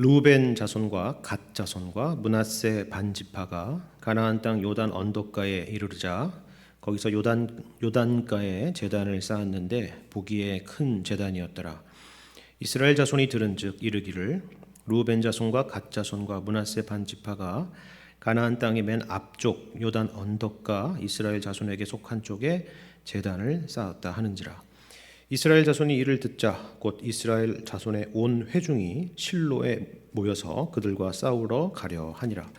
르우벤 자손과 갓 자손과 므낫세 반 지파가 가나안 땅 요단 언덕가에 이르르자 거기서 요단가에 제단을 쌓았는데 보기에 큰 제단이었더라. 이스라엘 자손이 들은즉 이르기를 르우벤 자손과 갓 자손과 므낫세 반 지파가 가나안 땅의 맨 앞쪽 요단 언덕가 이스라엘 자손에게 속한 쪽에 제단을 쌓았다 하는지라. 이스라엘 자손이 이를 듣자 곧 이스라엘 자손의 온 회중이 실로에 모여서 그들과 싸우러 가려 하니라.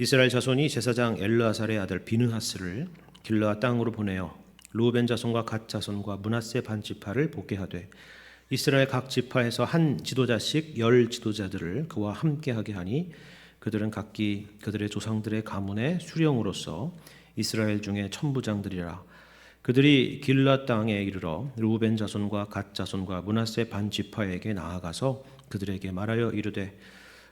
이스라엘 자손이 제사장 엘르아살의 아들 비느하스를 길르앗 땅으로 보내어 르우벤 자손과 갓 자손과 므낫세 반 지파를 복계하되 이스라엘 각 지파에서 한 지도자씩 10 지도자들을 그와 함께하게 하니 그들은 각기 그들의 조상들의 가문의 수령으로서 이스라엘 중에 천부장들이라. 그들이 길르앗 땅에 이르러 르우벤 자손과 갓 자손과 므낫세 반 지파에게 나아가서 그들에게 말하여 이르되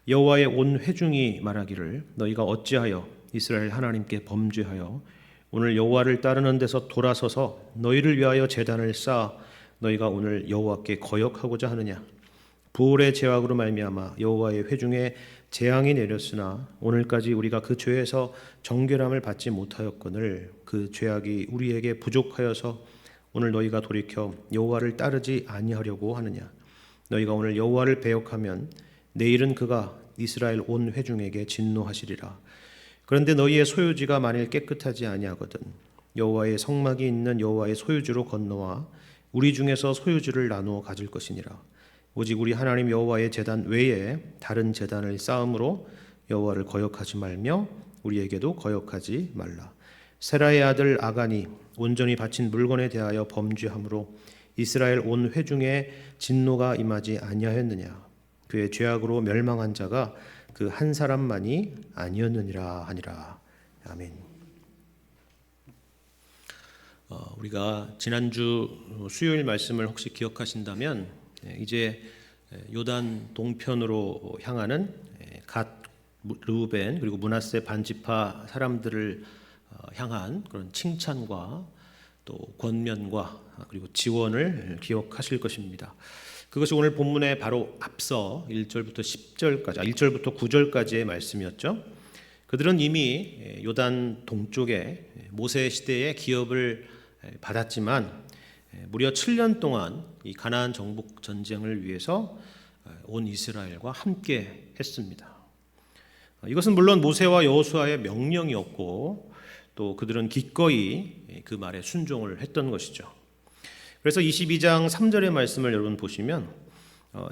여호와의 온 회중이 말하기를 너희가 어찌하여 이스라엘 하나님께 범죄하여 오늘 여호와를 따르는 데서 돌아서서 너희를 위하여 제단을 쌓아 너희가 오늘 여호와께 거역하고자 하느냐. 부올의 죄악으로 말미암아 여호와의 회중에 재앙이 내렸으나 오늘까지 우리가 그 죄에서 정결함을 받지 못하였거늘 그 죄악이 우리에게 부족하여서 오늘 너희가 돌이켜 여호와를 따르지 아니하려고 하느냐. 너희가 오늘 여호와를 배역하면 내일은 그가 이스라엘 온 회중에게 진노하시리라. 그런데 너희의 소유지가 만일 깨끗하지 아니하거든 여호와의 성막이 있는 여호와의 소유지로 건너와 우리 중에서 소유지를 나누어 가질 것이니라. 오직 우리 하나님 여호와의 제단 외에 다른 제단을 쌓음으로 여호와를 거역하지 말며 우리에게도 거역하지 말라. 세라의 아들 아간이 온전히 바친 물건에 대하여 범죄함으로 이스라엘 온 회중에 진노가 임하지 아니하였느냐. 그의 죄악으로 멸망한 자가 그 한 사람만이 아니었느니라 하니라. 아멘. 우리가 지난주 수요일 말씀을 혹시 기억하신다면 이제 요단 동편으로 향하는 갓, 르우벤 그리고 므낫세 반지파 사람들을 향한 그런 칭찬과 또 권면과 그리고 지원을 기억하실 것입니다. 그것이 오늘 본문의 바로 앞서 1절부터 10절까지, 1절부터 9절까지의 말씀이었죠. 그들은 이미 요단 동쪽에 모세 시대의 기업을 받았지만 무려 7년 동안 이 가나안 정복 전쟁을 위해서 온 이스라엘과 함께 했습니다. 이것은 물론 모세와 여호수아의 명령이었고 또 그들은 기꺼이 그 말에 순종을 했던 것이죠. 그래서 22장 3절의 말씀을 여러분 보시면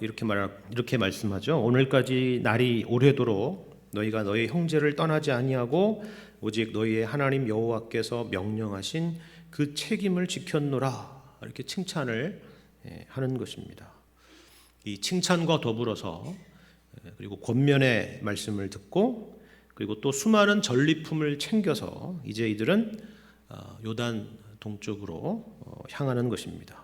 이렇게 말씀하죠. 오늘까지 날이 오래도록 너희가 너희 형제를 떠나지 아니하고 오직 너희의 하나님 여호와께서 명령하신 그 책임을 지켰노라. 이렇게 칭찬을 하는 것입니다. 이 칭찬과 더불어서 그리고 권면의 말씀을 듣고 그리고 또 수많은 전리품을 챙겨서 이제 이들은 요단 동쪽으로 향하는 것입니다.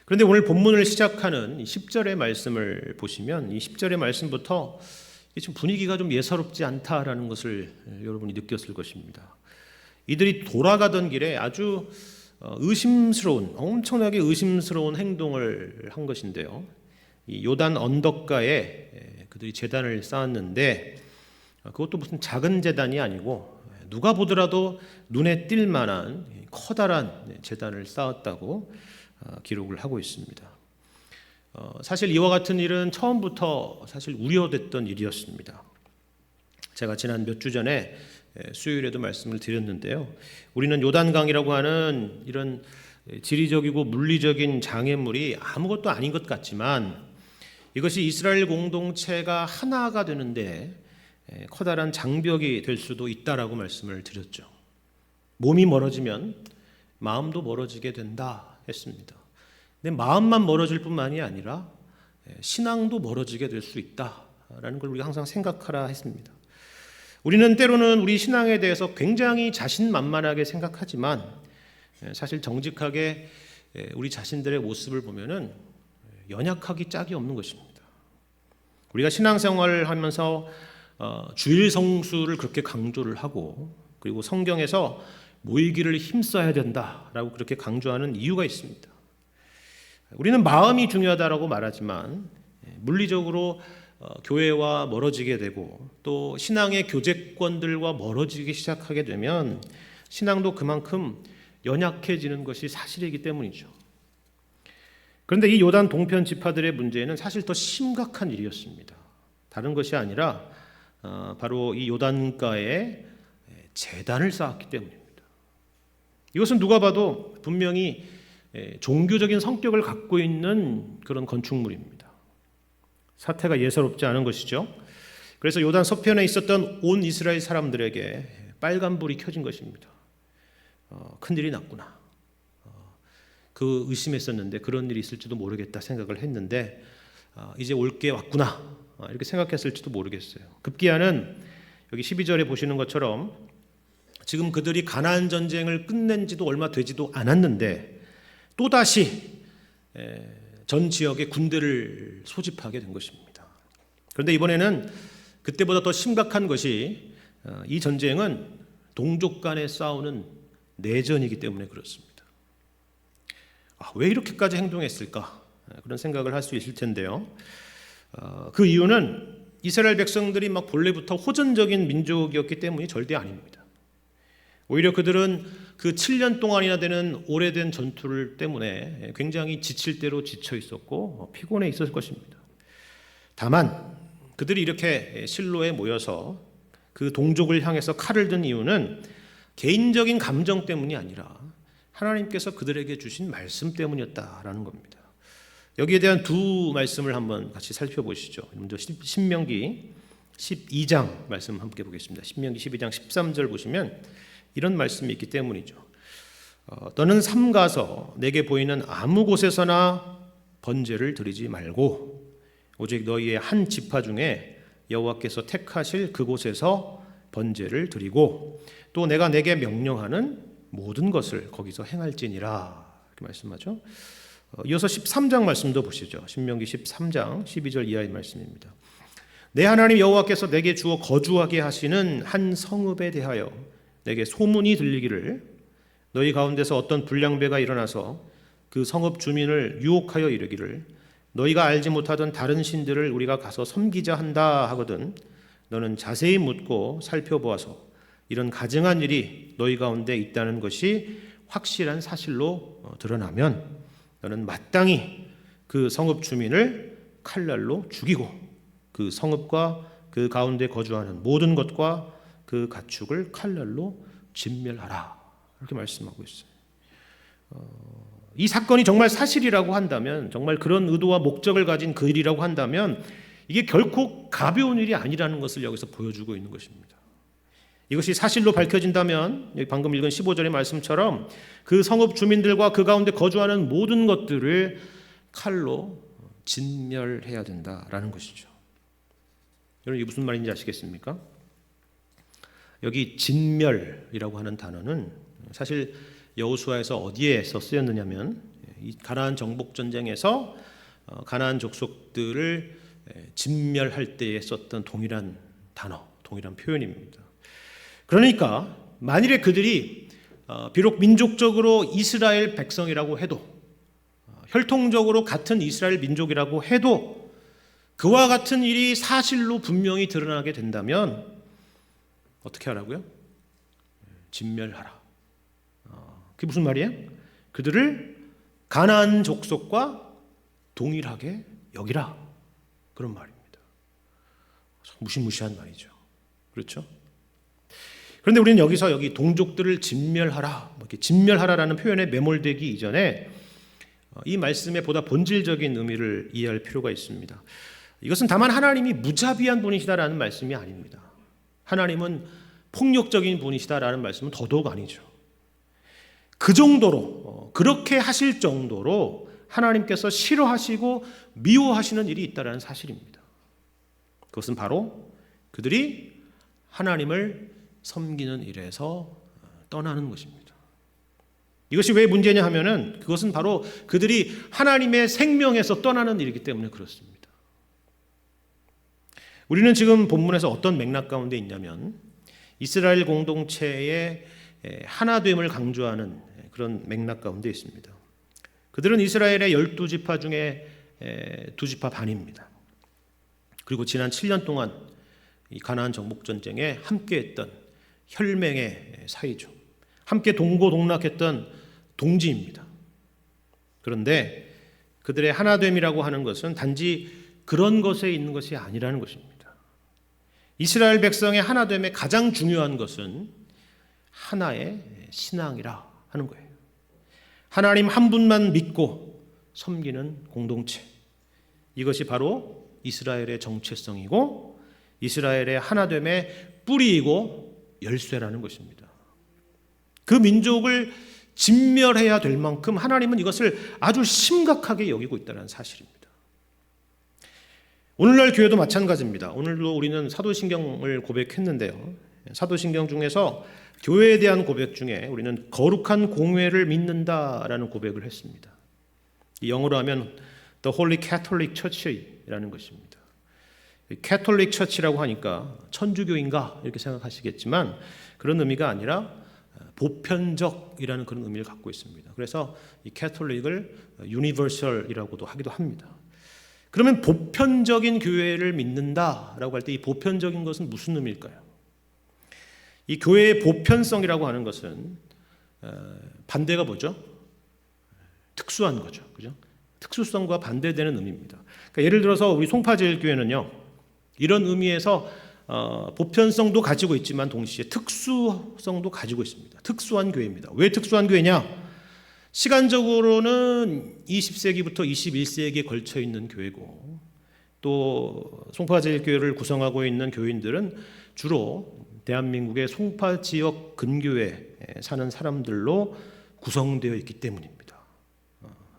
그런데 오늘 본문을 시작하는 10절의 말씀을 보시면 이 10절의 말씀부터 좀 분위기가 좀 예사롭지 않다라는 것을 여러분이 느꼈을 것입니다. 이들이 돌아가던 길에 아주 엄청나게 의심스러운 행동을 한 것인데요. 이 요단 언덕가에 그들이 제단을 쌓았는데 그것도 무슨 작은 제단이 아니고 누가 보더라도 눈에 띌 만한 커다란 제단을 쌓았다고 기록을 하고 있습니다. 사실 이와 같은 일은 처음부터 사실 우려됐던 일이었습니다. 제가 지난 몇 주 전에 수요일에도 말씀을 드렸는데요. 우리는 요단강이라고 하는 이런 지리적이고 물리적인 장애물이 아무것도 아닌 것 같지만 이것이 이스라엘 공동체가 하나가 되는데 커다란 장벽이 될 수도 있다라고 말씀을 드렸죠. 몸이 멀어지면 마음도 멀어지게 된다 했습니다. 근데 마음만 멀어질 뿐만이 아니라 신앙도 멀어지게 될 수 있다라는 걸 우리가 항상 생각하라 했습니다. 우리는 때로는 우리 신앙에 대해서 굉장히 자신만만하게 생각하지만 사실 정직하게 우리 자신들의 모습을 보면은 연약하기 짝이 없는 것입니다. 우리가 신앙생활을 하면서 주일 성수를 그렇게 강조를 하고 그리고 성경에서 모이기를 힘써야 된다라고 그렇게 강조하는 이유가 있습니다. 우리는 마음이 중요하다라고 말하지만 물리적으로 교회와 멀어지게 되고 또 신앙의 교제권들과 멀어지기 시작하게 되면 신앙도 그만큼 연약해지는 것이 사실이기 때문이죠. 그런데 이 요단 동편 지파들의 문제는 사실 더 심각한 일이었습니다. 다른 것이 아니라 바로 이 요단가에 제단을 쌓았기 때문입니다. 이것은 누가 봐도 분명히 종교적인 성격을 갖고 있는 그런 건축물입니다. 사태가 예사롭지 않은 것이죠. 그래서 요단 서편에 있었던 온 이스라엘 사람들에게 빨간불이 켜진 것입니다. 큰일이 났구나. 그 의심했었는데 그런 일이 있을지도 모르겠다 생각을 했는데 이제 올 게 왔구나 이렇게 생각했을지도 모르겠어요. 급기야는 여기 12절에 보시는 것처럼 지금 그들이 가나안 전쟁을 끝낸 지도 얼마 되지도 않았는데 또다시 전 지역에 군대를 소집하게 된 것입니다. 그런데 이번에는 그때보다 더 심각한 것이 이 전쟁은 동족 간에 싸우는 내전이기 때문에 그렇습니다. 왜 이렇게까지 행동했을까? 그런 생각을 할 수 있을 텐데요. 그 이유는 이스라엘 백성들이 막 본래부터 호전적인 민족이었기 때문이 절대 아닙니다. 오히려 그들은 그 7년 동안이나 되는 오래된 전투를 때문에 굉장히 지칠 대로 지쳐 있었고 피곤해 있었을 것입니다. 다만 그들이 이렇게 실로에 모여서 그 동족을 향해서 칼을 든 이유는 개인적인 감정 때문이 아니라 하나님께서 그들에게 주신 말씀 때문이었다라는 겁니다. 여기에 대한 두 말씀을 한번 같이 살펴보시죠. 먼저 신명기 12장 말씀 함께 보겠습니다. 신명기 12장 13절 보시면 이런 말씀이 있기 때문이죠. 너는 삼가서 내게 보이는 아무 곳에서나 번제를 드리지 말고 오직 너희의 한 지파 중에 여호와께서 택하실 그곳에서 번제를 드리고 또 내가 내게 명령하는 모든 것을 거기서 행할지니라 이렇게 말씀하죠. 이어서 13장 말씀도 보시죠. 신명기 13장 12절 이하의 말씀입니다. 내 하나님 여호와께서 내게 주어 거주하게 하시는 한 성읍에 대하여 내게 소문이 들리기를 너희 가운데서 어떤 불량배가 일어나서 그 성읍 주민을 유혹하여 이르기를 너희가 알지 못하던 다른 신들을 우리가 가서 섬기자 한다 하거든 너는 자세히 묻고 살펴보아서 이런 가증한 일이 너희 가운데 있다는 것이 확실한 사실로 드러나면 너는 마땅히 그 성읍 주민을 칼날로 죽이고 그 성읍과 그 가운데 거주하는 모든 것과 그 가축을 칼날로 진멸하라 이렇게 말씀하고 있어요. 이 사건이 정말 사실이라고 한다면 정말 그런 의도와 목적을 가진 그 일이라고 한다면 이게 결코 가벼운 일이 아니라는 것을 여기서 보여주고 있는 것입니다. 이것이 사실로 밝혀진다면 여기 방금 읽은 15절의 말씀처럼 그 성읍 주민들과 그 가운데 거주하는 모든 것들을 칼로 진멸해야 된다라는 것이죠. 여러분 이게 무슨 말인지 아시겠습니까? 여기 진멸이라고 하는 단어는 사실 여호수아에서 어디에서 쓰였느냐면 이 가나안 정복 전쟁에서 가나안 족속들을 진멸할 때에 썼던 동일한 단어, 동일한 표현입니다. 그러니까 만일에 그들이 비록 민족적으로 이스라엘 백성이라고 해도 혈통적으로 같은 이스라엘 민족이라고 해도 그와 같은 일이 사실로 분명히 드러나게 된다면 어떻게 하라고요? 진멸하라. 그게 무슨 말이에요? 그들을 가나안 족속과 동일하게 여기라. 그런 말입니다. 무시무시한 말이죠. 그렇죠? 그런데 우리는 여기서 여기 동족들을 진멸하라, 이렇게 진멸하라라는 표현에 매몰되기 이전에 이 말씀의 보다 본질적인 의미를 이해할 필요가 있습니다. 이것은 다만 하나님이 무자비한 분이시다라는 말씀이 아닙니다. 하나님은 폭력적인 분이시다라는 말씀은 더더욱 아니죠. 그 정도로 그렇게 하실 정도로 하나님께서 싫어하시고 미워하시는 일이 있다라는 사실입니다. 그것은 바로 그들이 하나님을 섬기는 일에서 떠나는 것입니다. 이것이 왜 문제냐 하면은 그것은 바로 그들이 하나님의 생명에서 떠나는 일이기 때문에 그렇습니다. 우리는 지금 본문에서 어떤 맥락 가운데 있냐면 이스라엘 공동체의 하나됨을 강조하는 그런 맥락 가운데 있습니다. 그들은 이스라엘의 12지파 중에 2지파 반입니다. 그리고 지난 7년 동안 이 가나안 정복 전쟁에 함께했던 혈맹의 사이죠. 함께 동고동락했던 동지입니다. 그런데 그들의 하나됨이라고 하는 것은 단지 그런 것에 있는 것이 아니라는 것입니다. 이스라엘 백성의 하나됨의 가장 중요한 것은 하나의 신앙이라 하는 거예요. 하나님 한 분만 믿고 섬기는 공동체. 이것이 바로 이스라엘의 정체성이고 이스라엘의 하나됨의 뿌리이고 열쇠라는 것입니다. 그 민족을 진멸해야 될 만큼 하나님은 이것을 아주 심각하게 여기고 있다는 사실입니다. 오늘날 교회도 마찬가지입니다. 오늘도 우리는 사도신경을 고백했는데요. 사도신경 중에서 교회에 대한 고백 중에 우리는 거룩한 공회를 믿는다라는 고백을 했습니다. 영어로 하면 The Holy Catholic Church라는 것입니다. 캐톨릭 처치라고 하니까 천주교인가 이렇게 생각하시겠지만 그런 의미가 아니라 보편적이라는 그런 의미를 갖고 있습니다. 그래서 이 캐톨릭을 유니버설이라고도 하기도 합니다. 그러면 보편적인 교회를 믿는다라고 할 때 이 보편적인 것은 무슨 의미일까요? 이 교회의 보편성이라고 하는 것은 반대가 뭐죠? 특수한 거죠. 그죠? 특수성과 반대되는 의미입니다. 그러니까 예를 들어서 우리 송파제일교회는요. 이런 의미에서 보편성도 가지고 있지만 동시에 특수성도 가지고 있습니다. 특수한 교회입니다. 왜 특수한 교회냐? 시간적으로는 20세기부터 21세기에 걸쳐 있는 교회고 또 송파제일교회를 구성하고 있는 교인들은 주로 대한민국의 송파 지역 근교에 사는 사람들로 구성되어 있기 때문입니다.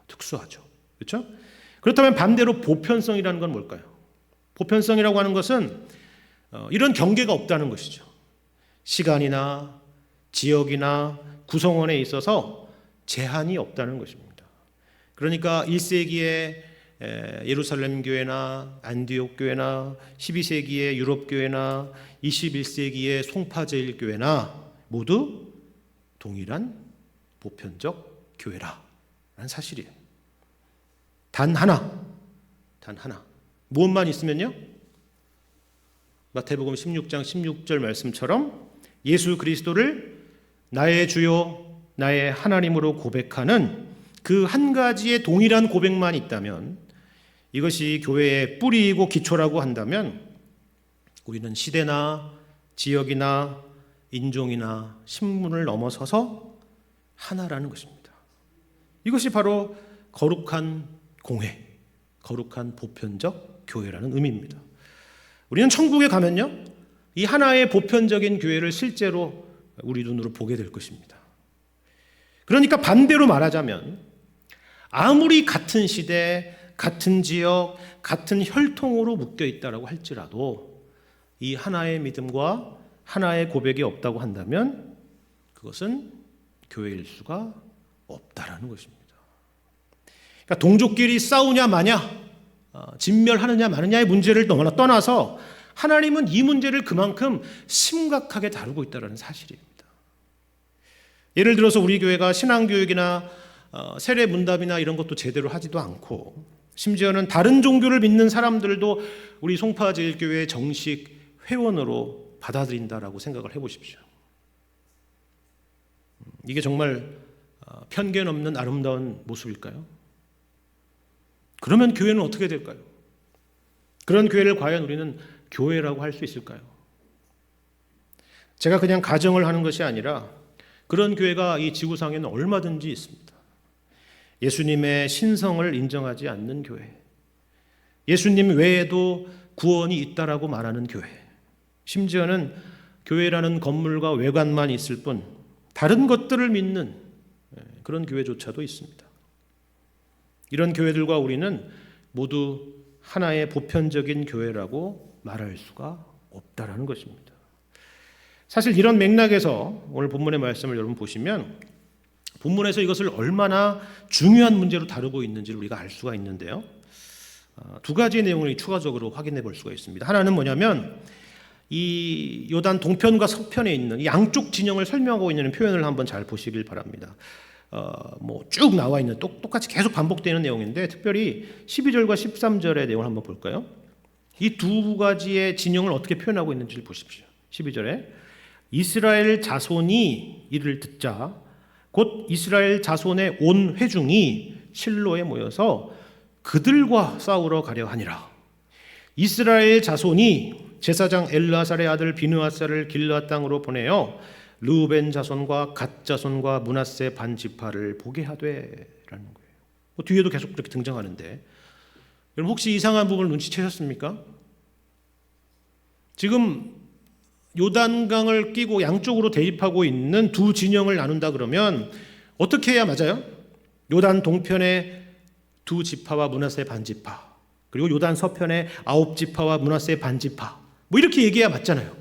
특수하죠. 그렇죠? 그렇다면 반대로 보편성이라는 건 뭘까요? 보편성이라고 하는 것은 이런 경계가 없다는 것이죠. 시간이나 지역이나 구성원에 있어서 제한이 없다는 것입니다. 그러니까 1세기의 예루살렘 교회나 안디옥 교회나 12세기의 유럽 교회나 21세기의 송파제일 교회나 모두 동일한 보편적 교회라는 사실이에요. 단 하나. 무엇만 있으면요? 마태복음 16장 16절 말씀처럼 예수 그리스도를 나의 주요 나의 하나님으로 고백하는 그 한 가지의 동일한 고백만 있다면 이것이 교회의 뿌리이고 기초라고 한다면 우리는 시대나 지역이나 인종이나 신분을 넘어서서 하나라는 것입니다. 이것이 바로 거룩한 공회, 거룩한 보편적 교회라는 의미입니다. 우리는 천국에 가면요, 이 하나의 보편적인 교회를 실제로 우리 눈으로 보게 될 것입니다. 그러니까 반대로 말하자면 아무리 같은 시대, 같은 지역, 같은 혈통으로 묶여 있다라고 할지라도 이 하나의 믿음과 하나의 고백이 없다고 한다면 그것은 교회일 수가 없다라는 것입니다. 그러니까 동족끼리 싸우냐 마냐, 진멸하느냐 마느냐의 문제를 떠나서 하나님은 이 문제를 그만큼 심각하게 다루고 있다는 사실입니다. 예를 들어서 우리 교회가 신앙교육이나 세례 문답이나 이런 것도 제대로 하지도 않고 심지어는 다른 종교를 믿는 사람들도 우리 송파제일교회의 정식 회원으로 받아들인다라고 생각을 해보십시오. 이게 정말 편견 없는 아름다운 모습일까요? 그러면 교회는 어떻게 될까요? 그런 교회를 과연 우리는 교회라고 할 수 있을까요? 제가 그냥 가정을 하는 것이 아니라 그런 교회가 이 지구상에는 얼마든지 있습니다. 예수님의 신성을 인정하지 않는 교회, 예수님 외에도 구원이 있다라고 말하는 교회, 심지어는 교회라는 건물과 외관만 있을 뿐 다른 것들을 믿는 그런 교회조차도 있습니다. 이런 교회들과 우리는 모두 하나의 보편적인 교회라고 말할 수가 없다라는 것입니다. 사실 이런 맥락에서 오늘 본문의 말씀을 여러분 보시면 본문에서 이것을 얼마나 중요한 문제로 다루고 있는지를 우리가 알 수가 있는데요. 두 가지 내용을 추가적으로 확인해 볼 수가 있습니다. 하나는 뭐냐면 이 요단 동편과 서편에 있는 이 양쪽 진영을 설명하고 있는 표현을 한번 잘 보시길 바랍니다. 쭉 나와 있는 똑같이 계속 반복되는 내용인데 특별히 12절과 13절의 내용을 한번 볼까요? 이 두 가지의 진영을 어떻게 표현하고 있는지를 보십시오. 12절에 이스라엘 자손이 이를 듣자 곧 이스라엘 자손의 온 회중이 실로에 모여서 그들과 싸우러 가려 하니라. 이스라엘 자손이 제사장 엘르아살의 아들 비느하살을 길르앗 땅으로 보내어 르우벤 자손과 갓 자손과 므낫세 반 지파를 보게 하되라는 거예요. 뒤에도 계속 그렇게 등장하는데 여러분 혹시 이상한 부분을 눈치채셨습니까? 지금 요단강을 끼고 양쪽으로 대립하고 있는 두 진영을 나눈다 그러면 어떻게 해야 맞아요? 요단 동편의 두 지파와 므낫세 반 지파, 그리고 요단 서편의 9지파와 므낫세 반 지파, 뭐 이렇게 얘기해야 맞잖아요.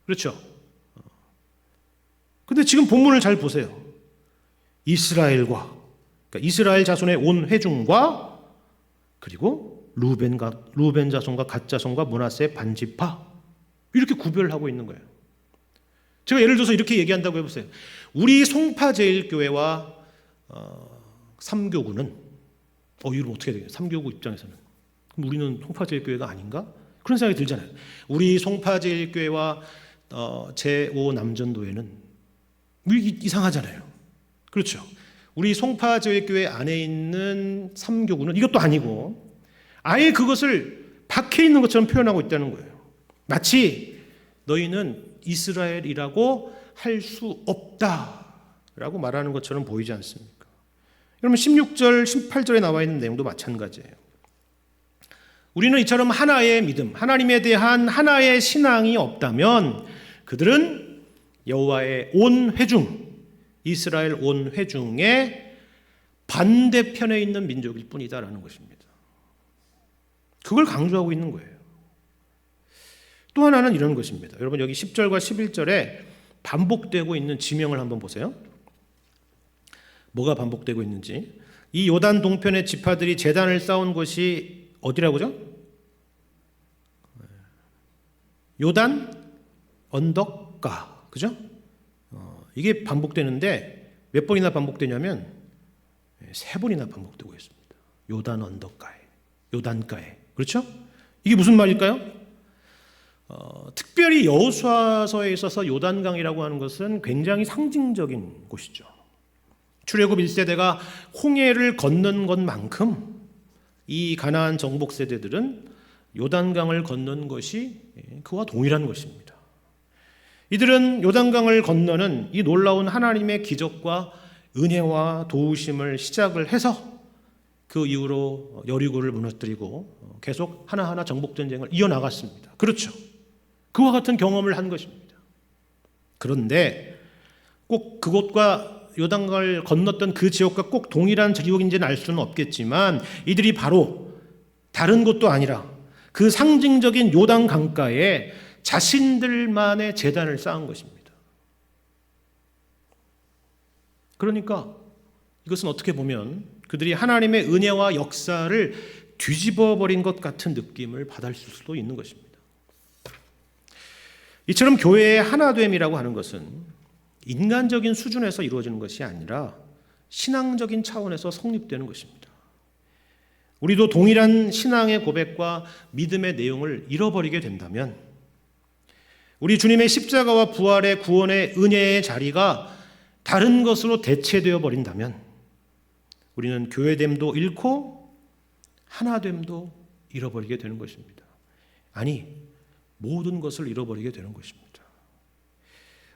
그렇죠? 근데 지금 본문을 잘 보세요. 이스라엘과, 그러니까 이스라엘 자손의 온 회중과 그리고 루벤 자손과 갓 자손과 므낫세 반 지파, 이렇게 구별하고 있는 거예요. 제가 예를 들어서 이렇게 얘기한다고 해보세요. 우리 송파제일교회와 삼교구는 이러면 어떻게 되겠어요? 삼교구 입장에서는 그럼 우리는 송파제일교회가 아닌가? 그런 생각이 들잖아요. 우리 송파제일교회와 제5남전도회는 이상하잖아요. 그렇죠? 우리 송파제일교회 안에 있는 삼교구는 이것도 아니고 아예 그것을 박해 있는 것처럼 표현하고 있다는 거예요. 마치 너희는 이스라엘이라고 할 수 없다라고 말하는 것처럼 보이지 않습니까? 여러분 16절, 18절에 나와 있는 내용도 마찬가지예요. 우리는 이처럼 하나의 믿음, 하나님에 대한 하나의 신앙이 없다면 그들은 여호와의 온 회중, 이스라엘 온 회중의 반대편에 있는 민족일 뿐이다라는 것입니다. 그걸 강조하고 있는 거예요. 또 하나는 이런 것입니다. 여러분 여기 10절과 11절에 반복되고 있는 지명을 한번 보세요. 뭐가 반복되고 있는지. 이 요단 동편의 지파들이 제단을 쌓은 곳이 어디라고죠? 요단 언덕가, 그죠? 이게 반복되는데 몇 번이나 반복되냐면 3번이나 반복되고 있습니다. 요단 언덕가에, 요단가에, 그렇죠? 이게 무슨 말일까요? 특별히 여호수아서에 있어서 요단강이라고 하는 것은 굉장히 상징적인 곳이죠. 출애굽 1세대가 홍해를 건넌 것만큼 이 가나안 정복 세대들은 요단강을 건넌 것이 그와 동일한 것입니다. 이들은 요단강을 건너는 이 놀라운 하나님의 기적과 은혜와 도우심을 시작을 해서 그 이후로 여리고를 무너뜨리고 계속 하나하나 정복 전쟁을 이어나갔습니다. 그렇죠. 그와 같은 경험을 한 것입니다. 그런데 꼭 그곳과 요단강을 건넜던 그 지역과 꼭 동일한 지역인지는 알 수는 없겠지만 이들이 바로 다른 곳도 아니라 그 상징적인 요단 강가에 자신들만의 제단을 쌓은 것입니다. 그러니까 이것은 어떻게 보면 그들이 하나님의 은혜와 역사를 뒤집어 버린 것 같은 느낌을 받을 수도 있는 것입니다. 이처럼 교회의 하나됨이라고 하는 것은 인간적인 수준에서 이루어지는 것이 아니라 신앙적인 차원에서 성립되는 것입니다. 우리도 동일한 신앙의 고백과 믿음의 내용을 잃어버리게 된다면 우리 주님의 십자가와 부활의 구원의 은혜의 자리가 다른 것으로 대체되어 버린다면 우리는 교회됨도 잃고 하나됨도 잃어버리게 되는 것입니다. 아니, 모든 것을 잃어버리게 되는 것입니다.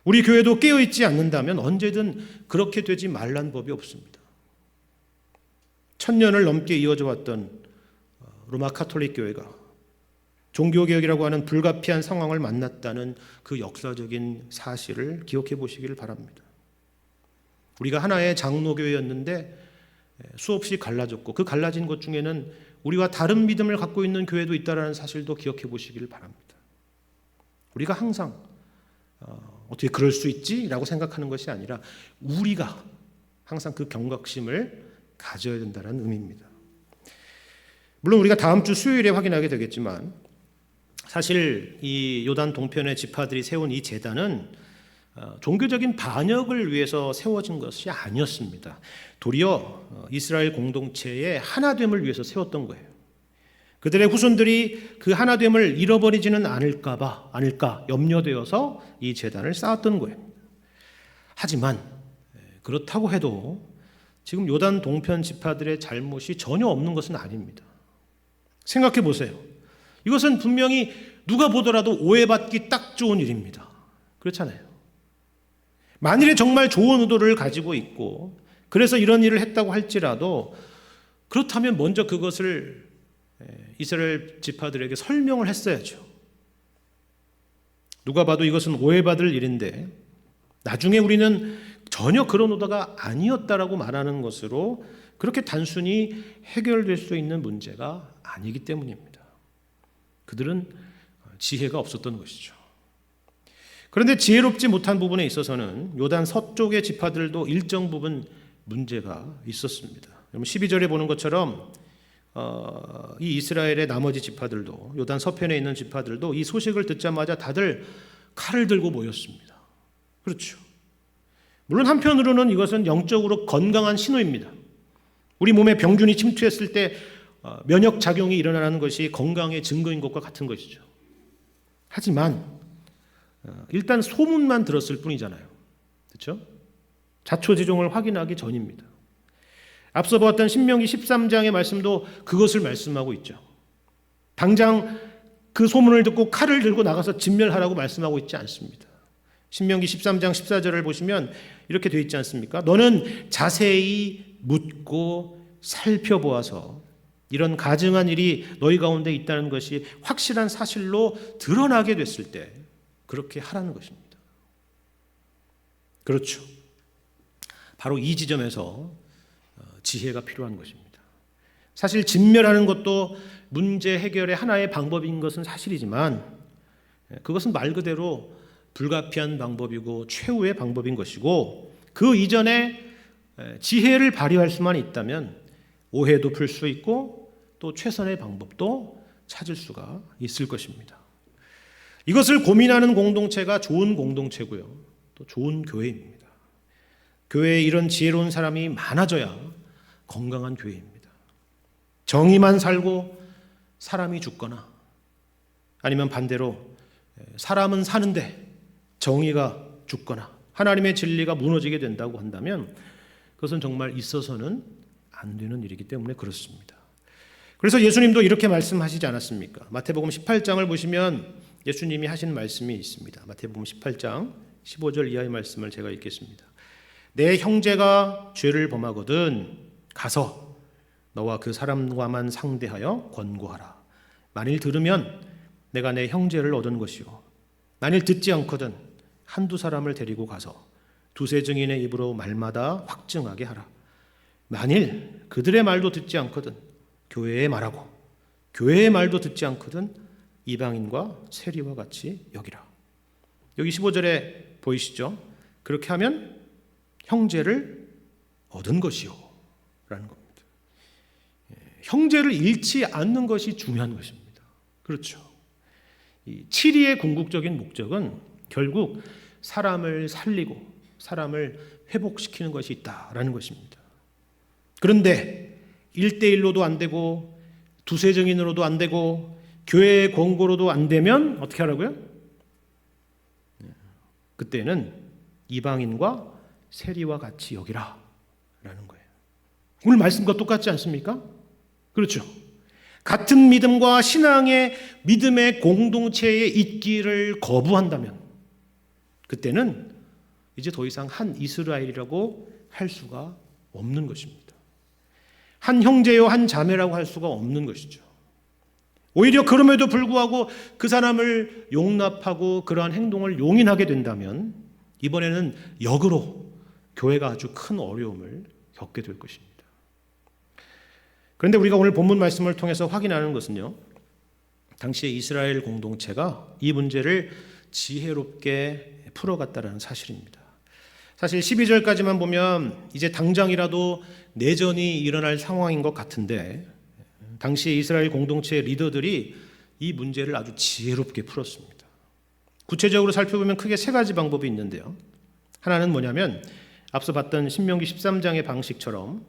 우리 교회도 깨어있지 않는다면 언제든 그렇게 되지 말란 법이 없습니다. 1000년을 넘게 이어져 왔던 로마 카톨릭 교회가 종교개혁이라고 하는 불가피한 상황을 만났다는 그 역사적인 사실을 기억해 보시기를 바랍니다. 우리가 하나의 장로교회였는데 수없이 갈라졌고 그 갈라진 것 중에는 우리와 다른 믿음을 갖고 있는 교회도 있다는 사실도 기억해 보시기를 바랍니다. 우리가 항상 어떻게 그럴 수 있지? 라고 생각하는 것이 아니라 우리가 항상 그 경각심을 가져야 된다는 의미입니다. 물론 우리가 다음 주 수요일에 확인하게 되겠지만 사실 이 요단 동편의 지파들이 세운 이 제단은 종교적인 반역을 위해서 세워진 것이 아니었습니다. 도리어 이스라엘 공동체의 하나됨을 위해서 세웠던 거예요. 그들의 후손들이 그 하나됨을 잃어버리지는 않을까 염려되어서 이 제단을 쌓았던 거예요. 하지만 그렇다고 해도 지금 요단 동편 지파들의 잘못이 전혀 없는 것은 아닙니다. 생각해 보세요. 이것은 분명히 누가 보더라도 오해받기 딱 좋은 일입니다. 그렇잖아요. 만일에 정말 좋은 의도를 가지고 있고 그래서 이런 일을 했다고 할지라도 그렇다면 먼저 그것을 이스라엘 지파들에게 설명을 했어야죠. 누가 봐도 이것은 오해받을 일인데 나중에 우리는 전혀 그런 의도가 아니었다라고 말하는 것으로 그렇게 단순히 해결될 수 있는 문제가 아니기 때문입니다. 그들은 지혜가 없었던 것이죠. 그런데 지혜롭지 못한 부분에 있어서는 요단 서쪽의 지파들도 일정 부분 문제가 있었습니다. 12절에 보는 것처럼 이 이스라엘의 나머지 지파들도 요단 서편에 있는 지파들도 이 소식을 듣자마자 다들 칼을 들고 모였습니다. 그렇죠. 물론 한편으로는 이것은 영적으로 건강한 신호입니다. 우리 몸에 병균이 침투했을 때 면역 작용이 일어나는 것이 건강의 증거인 것과 같은 것이죠. 하지만 일단 소문만 들었을 뿐이잖아요. 그렇죠? 자초지종을 확인하기 전입니다. 앞서 보았던 신명기 13장의 말씀도 그것을 말씀하고 있죠. 당장 그 소문을 듣고 칼을 들고 나가서 진멸하라고 말씀하고 있지 않습니다. 신명기 13장 14절을 보시면 이렇게 되어 있지 않습니까? 너는 자세히 묻고 살펴보아서 이런 가증한 일이 너희 가운데 있다는 것이 확실한 사실로 드러나게 됐을 때 그렇게 하라는 것입니다. 그렇죠. 바로 이 지점에서 지혜가 필요한 것입니다. 사실 진멸하는 것도 문제 해결의 하나의 방법인 것은 사실이지만 그것은 말 그대로 불가피한 방법이고 최후의 방법인 것이고 그 이전에 지혜를 발휘할 수만 있다면 오해도 풀 수 있고 또 최선의 방법도 찾을 수가 있을 것입니다. 이것을 고민하는 공동체가 좋은 공동체고요. 또 좋은 교회입니다. 교회에 이런 지혜로운 사람이 많아져야 건강한 교회입니다. 정의만 살고 사람이 죽거나 아니면 반대로 사람은 사는데 정의가 죽거나 하나님의 진리가 무너지게 된다고 한다면 그것은 정말 있어서는 안 되는 일이기 때문에 그렇습니다. 그래서 예수님도 이렇게 말씀하시지 않았습니까? 마태복음 18장을 보시면 예수님이 하신 말씀이 있습니다. 마태복음 18장 15절 이하의 말씀을 제가 읽겠습니다. 내 형제가 죄를 범하거든 가서 너와 그 사람과만 상대하여 권고하라. 만일 들으면 내가 내 형제를 얻은 것이요 만일 듣지 않거든 한두 사람을 데리고 가서 두세 증인의 입으로 말마다 확증하게 하라. 만일 그들의 말도 듣지 않거든 교회의 말하고 교회의 말도 듣지 않거든 이방인과 세리와 같이 여기라. 여기 15절에 보이시죠? 그렇게 하면 형제를 얻은 것이요 라는 겁니다. 형제를 잃지 않는 것이 중요한 것입니다. 그렇죠. 이 치리의 궁극적인 목적은 결국 사람을 살리고 사람을 회복시키는 것이 있다라는 것입니다. 그런데 1대1로도 안 되고 두세 증인으로도 안 되고 교회의 권고로도 안 되면 어떻게 하라고요? 그때는 이방인과 세리와 같이 여기라 라는 거예요. 오늘 말씀과 똑같지 않습니까? 그렇죠. 같은 믿음과 신앙의 믿음의 공동체에 있기를 거부한다면 그때는 이제 더 이상 한 이스라엘이라고 할 수가 없는 것입니다. 한 형제요 한 자매라고 할 수가 없는 것이죠. 오히려 그럼에도 불구하고 그 사람을 용납하고 그러한 행동을 용인하게 된다면 이번에는 역으로 교회가 아주 큰 어려움을 겪게 될 것입니다. 그런데 우리가 오늘 본문 말씀을 통해서 확인하는 것은요, 당시의 이스라엘 공동체가 이 문제를 지혜롭게 풀어갔다는 사실입니다. 사실 12절까지만 보면 이제 당장이라도 내전이 일어날 상황인 것 같은데 당시 이스라엘 공동체의 리더들이 이 문제를 아주 지혜롭게 풀었습니다. 구체적으로 살펴보면 크게 세 가지 방법이 있는데요. 하나는 뭐냐면 앞서 봤던 신명기 13장의 방식처럼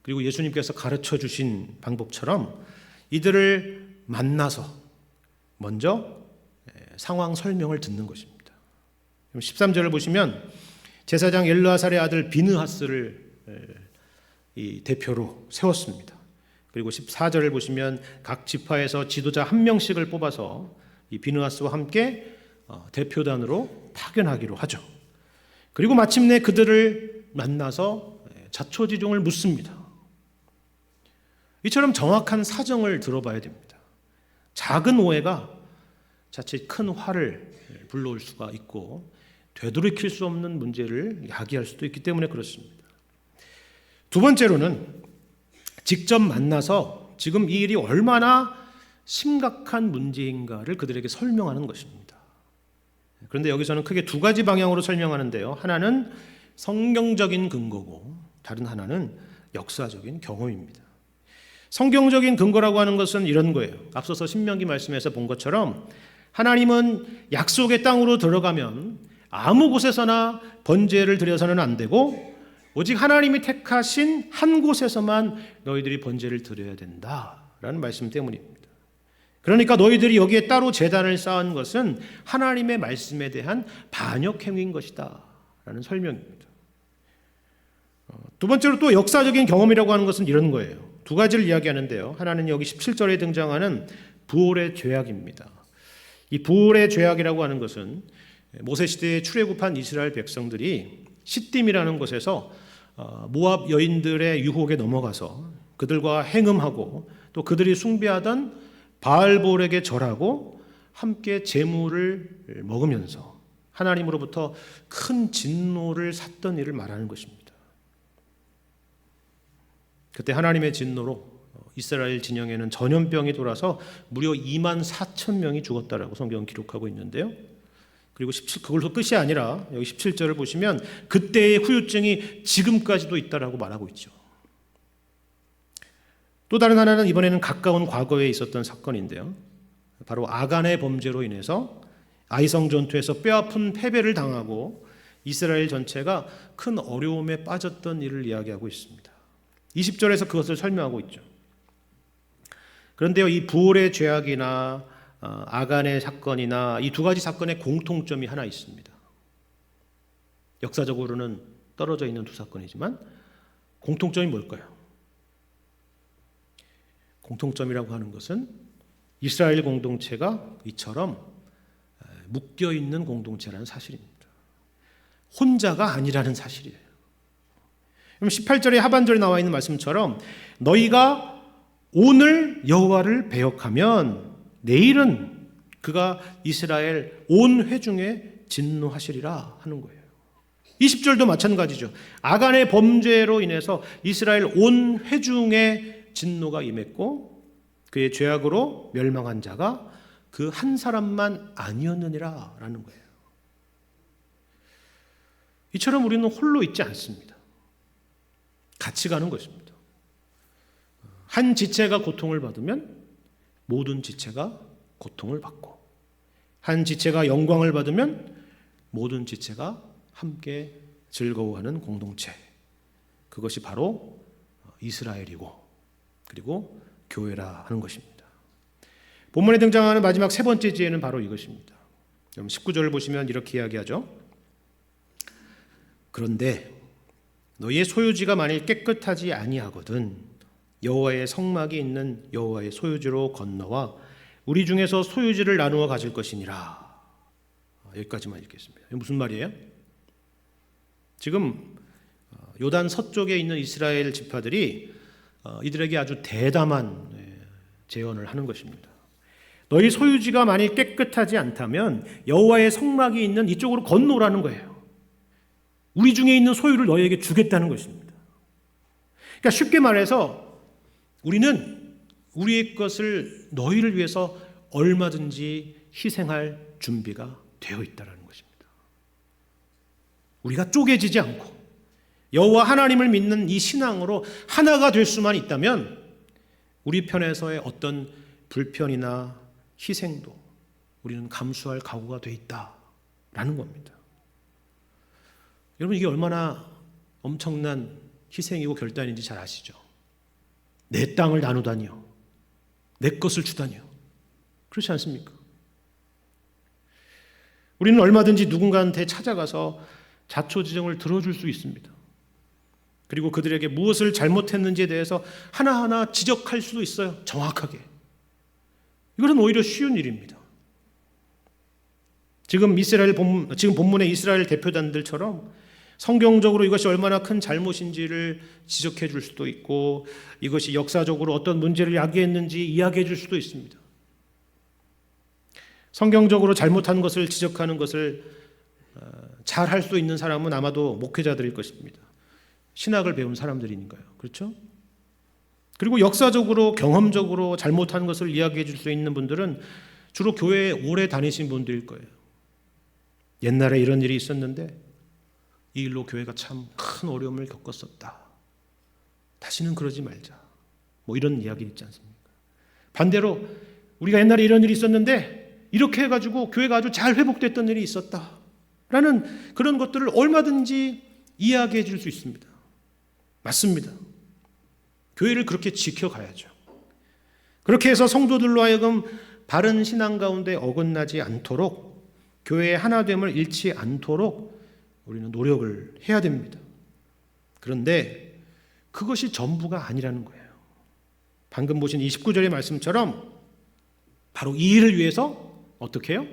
그리고 예수님께서 가르쳐 주신 방법처럼 이들을 만나서 먼저 상황 설명을 듣는 것입니다. 13절을 보시면 제사장 엘르아살의 아들 비느하스를 이 대표로 세웠습니다. 그리고 14절을 보시면 각 지파에서 지도자 한 명씩을 뽑아서 이 비느하스와 함께 대표단으로 파견하기로 하죠. 그리고 마침내 그들을 만나서 자초지종을 묻습니다. 이처럼 정확한 사정을 들어봐야 됩니다. 작은 오해가 자칫 큰 화를 불러올 수가 있고 되돌이킬 수 없는 문제를 야기할 수도 있기 때문에 그렇습니다. 두 번째로는 직접 만나서 지금 이 일이 얼마나 심각한 문제인가를 그들에게 설명하는 것입니다. 그런데 여기서는 크게 두 가지 방향으로 설명하는데요. 하나는 성경적인 근거고 다른 하나는 역사적인 경험입니다. 성경적인 근거라고 하는 것은 이런 거예요. 앞서서 신명기 말씀에서 본 것처럼 하나님은 약속의 땅으로 들어가면 아무 곳에서나 번제를 드려서는 안 되고 오직 하나님이 택하신 한 곳에서만 너희들이 번제를 드려야 된다라는 말씀 때문입니다. 그러니까 너희들이 여기에 따로 제단을 쌓은 것은 하나님의 말씀에 대한 반역 행위인 것이다 라는 설명입니다. 두 번째로 또 역사적인 경험이라고 하는 것은 이런 거예요. 두 가지를 이야기하는데요. 하나는 여기 17절에 등장하는 부올의 죄악입니다. 이 부올의 죄악이라고 하는 것은 모세시대에 출애굽한 이스라엘 백성들이 시딤이라는 곳에서 모압 여인들의 유혹에 넘어가서 그들과 행음하고 또 그들이 숭배하던 바알볼에게 절하고 함께 제물을 먹으면서 하나님으로부터 큰 진노를 샀던 일을 말하는 것입니다. 그때 하나님의 진노로 이스라엘 진영에는 전염병이 돌아서 무려 24,000명이 죽었다라고 성경은 기록하고 있는데요. 그리고 그걸로 끝이 아니라 여기 17절을 보시면 그때의 후유증이 지금까지도 있다라고 말하고 있죠. 또 다른 하나는 이번에는 가까운 과거에 있었던 사건인데요. 바로 아간의 범죄로 인해서 아이성 전투에서 뼈아픈 패배를 당하고 이스라엘 전체가 큰 어려움에 빠졌던 일을 이야기하고 있습니다. 20절에서 그것을 설명하고 있죠. 그런데요, 이 부올의 죄악이나 아간의 사건이나 이 두 가지 사건의 공통점이 하나 있습니다. 역사적으로는 떨어져 있는 두 사건이지만 공통점이 뭘까요? 공통점이라고 하는 것은 이스라엘 공동체가 이처럼 묶여있는 공동체라는 사실입니다. 혼자가 아니라는 사실이에요. 18절의 하반절에 나와 있는 말씀처럼 너희가 오늘 여호와를 배역하면 내일은 그가 이스라엘 온 회중에 진노하시리라 하는 거예요. 20절도 마찬가지죠. 아간의 범죄로 인해서 이스라엘 온 회중에 진노가 임했고 그의 죄악으로 멸망한 자가 그 한 사람만 아니었느니라 라는 거예요. 이처럼 우리는 홀로 있지 않습니다. 같이 가는 것입니다. 한 지체가 고통을 받으면 모든 지체가 고통을 받고 한 지체가 영광을 받으면 모든 지체가 함께 즐거워하는 공동체, 그것이 바로 이스라엘이고 그리고 교회라 하는 것입니다. 본문에 등장하는 마지막 세 번째 지혜는 바로 이것입니다. 19절을 보시면 이렇게 이야기하죠. 그런데 너희의 소유지가 만일 깨끗하지 아니하거든 여호와의 성막이 있는 여호와의 소유지로 건너와 우리 중에서 소유지를 나누어 가질 것이니라. 여기까지만 읽겠습니다. 이게 무슨 말이에요? 지금 요단 서쪽에 있는 이스라엘 지파들이 이들에게 아주 대담한 제언을 하는 것입니다. 너희 소유지가 만일 깨끗하지 않다면 여호와의 성막이 있는 이쪽으로 건너오라는 거예요. 우리 중에 있는 소유를 너희에게 주겠다는 것입니다. 그러니까 쉽게 말해서 우리는 우리의 것을 너희를 위해서 얼마든지 희생할 준비가 되어 있다는 것입니다. 우리가 쪼개지지 않고 여호와 하나님을 믿는 이 신앙으로 하나가 될 수만 있다면 우리 편에서의 어떤 불편이나 희생도 우리는 감수할 각오가 되어 있다라는 겁니다. 여러분, 이게 얼마나 엄청난 희생이고 결단인지 잘 아시죠? 내 땅을 나누다니요, 내 것을 주다니요, 그렇지 않습니까? 우리는 얼마든지 누군가한테 찾아가서 자초지종을 들어줄 수 있습니다. 그리고 그들에게 무엇을 잘못했는지에 대해서 하나하나 지적할 수도 있어요. 정확하게. 이것은 오히려 쉬운 일입니다. 지금 본문의 이스라엘 대표단들처럼 성경적으로 이것이 얼마나 큰 잘못인지를 지적해 줄 수도 있고, 이것이 역사적으로 어떤 문제를 야기했는지 이야기해 줄 수도 있습니다. 성경적으로 잘못한 것을 지적하는 것을 잘 할 수 있는 사람은 아마도 목회자들일 것입니다. 신학을 배운 사람들이니까요. 그렇죠? 그리고 역사적으로 경험적으로 잘못한 것을 이야기해 줄 수 있는 분들은 주로 교회에 오래 다니신 분들일 거예요. 옛날에 이런 일이 있었는데 이 일로 교회가 참 큰 어려움을 겪었었다. 다시는 그러지 말자. 뭐 이런 이야기 있지 않습니까? 반대로 우리가 옛날에 이런 일이 있었는데 이렇게 해가지고 교회가 아주 잘 회복됐던 일이 있었다. 라는 그런 것들을 얼마든지 이야기해 줄 수 있습니다. 맞습니다. 교회를 그렇게 지켜가야죠. 그렇게 해서 성도들로 하여금 바른 신앙 가운데 어긋나지 않도록, 교회의 하나됨을 잃지 않도록 우리는 노력을 해야 됩니다. 그런데 그것이 전부가 아니라는 거예요. 방금 보신 29절의 말씀처럼 바로 이 일을 위해서 어떻게 해요?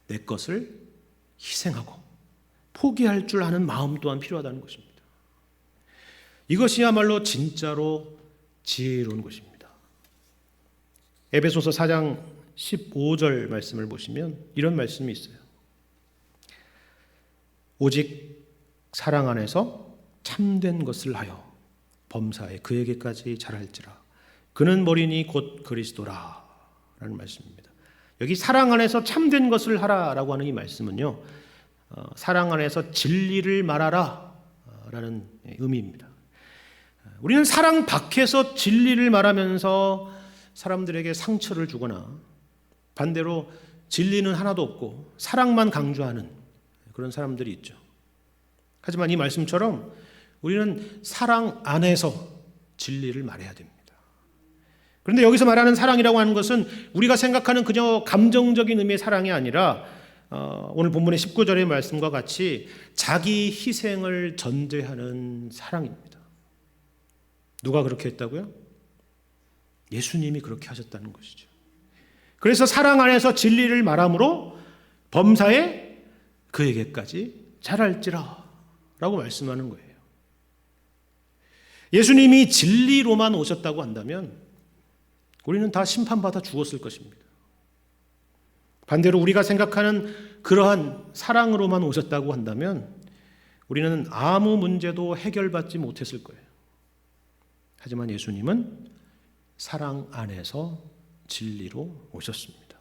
내 것을 희생하고 포기할 줄 아는 마음 또한 필요하다는 것입니다. 이것이야말로 진짜로 지혜로운 것입니다. 에베소서 4장 15절 말씀을 보시면 이런 말씀이 있어요. 오직 사랑 안에서 참된 것을 하여 범사에 그에게까지 자랄지라. 그는 머리니 곧 그리스도라. 라는 말씀입니다. 여기 사랑 안에서 참된 것을 하라라고 하는 이 말씀은요, 사랑 안에서 진리를 말하라 라는 의미입니다. 우리는 사랑 밖에서 진리를 말하면서 사람들에게 상처를 주거나, 반대로 진리는 하나도 없고 사랑만 강조하는 그런 사람들이 있죠. 하지만 이 말씀처럼 우리는 사랑 안에서 진리를 말해야 됩니다. 그런데 여기서 말하는 사랑이라고 하는 것은 우리가 생각하는 그저 감정적인 의미의 사랑이 아니라 오늘 본문의 19절의 말씀과 같이 자기 희생을 전제하는 사랑입니다. 누가 그렇게 했다고요? 예수님이 그렇게 하셨다는 것이죠. 그래서 사랑 안에서 진리를 말함으로 범사에 그에게까지 자랄지라 라고 말씀하는 거예요. 예수님이 진리로만 오셨다고 한다면 우리는 다 심판받아 죽었을 것입니다. 반대로 우리가 생각하는 그러한 사랑으로만 오셨다고 한다면 우리는 아무 문제도 해결받지 못했을 거예요. 하지만 예수님은 사랑 안에서 진리로 오셨습니다.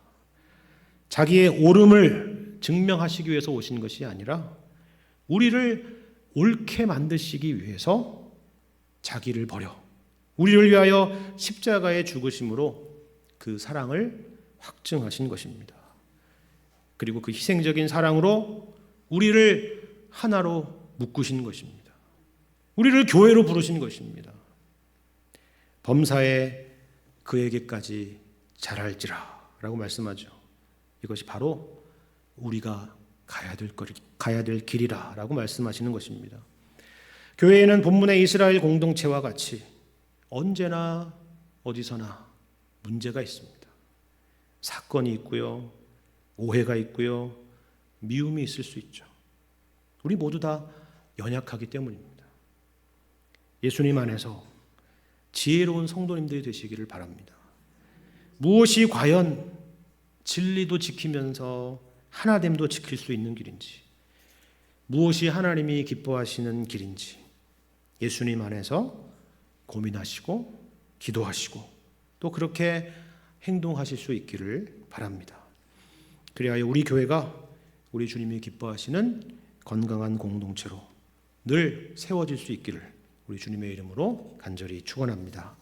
자기의 옳음을 증명하시기 위해서 오신 것이 아니라 우리를 옳게 만드시기 위해서 자기를 버려 우리를 위하여 십자가에 죽으심으로 그 사랑을 확증하신 것입니다. 그리고 그 희생적인 사랑으로 우리를 하나로 묶으신 것입니다. 우리를 교회로 부르신 것입니다. 범사에 그에게까지 자랄지라 라고 말씀하죠. 이것이 바로 우리가 가야 될 길이라 라고 말씀하시는 것입니다. 교회에는 본문의 이스라엘 공동체와 같이 언제나 어디서나 문제가 있습니다. 사건이 있고요, 오해가 있고요, 미움이 있을 수 있죠. 우리 모두 다 연약하기 때문입니다. 예수님 안에서 지혜로운 성도님들이 되시기를 바랍니다. 무엇이 과연 진리도 지키면서 하나됨도 지킬 수 있는 길인지, 무엇이 하나님이 기뻐하시는 길인지 예수님 안에서 고민하시고 기도하시고 또 그렇게 행동하실 수 있기를 바랍니다. 그리하여 우리 교회가 우리 주님이 기뻐하시는 건강한 공동체로 늘 세워질 수 있기를 우리 주님의 이름으로 간절히 축원합니다.